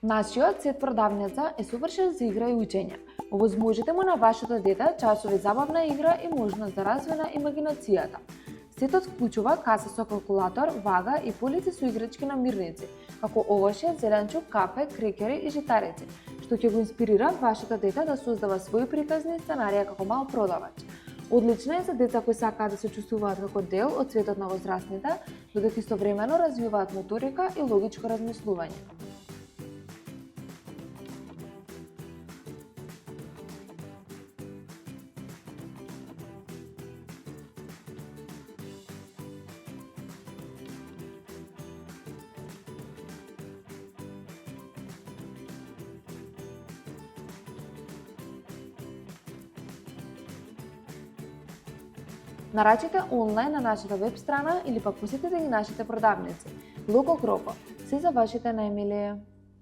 Нашиот сет продавница е совршен за игра и учење. Овозможите му на вашето дете часови забавна игра и можност да развие имагинацијата. Сетот вклучува каса со калкулатор, вага и полици со играчки намирници, како овошје, зеленчук, кафе, крекери и житарици, што ќе го инспирира вашето дете да создава своји приказни сценарија како мал продавач. Одлична е за деца кои сакаат да се чувствуваат како дел од светот на возрастните, додека истовремено развиваат моторика и логичко размислување. Нарачите онлайн на нашата веб страна или пак посетете ги нашите продавници. Локо Кропо, се за вашите најмилие.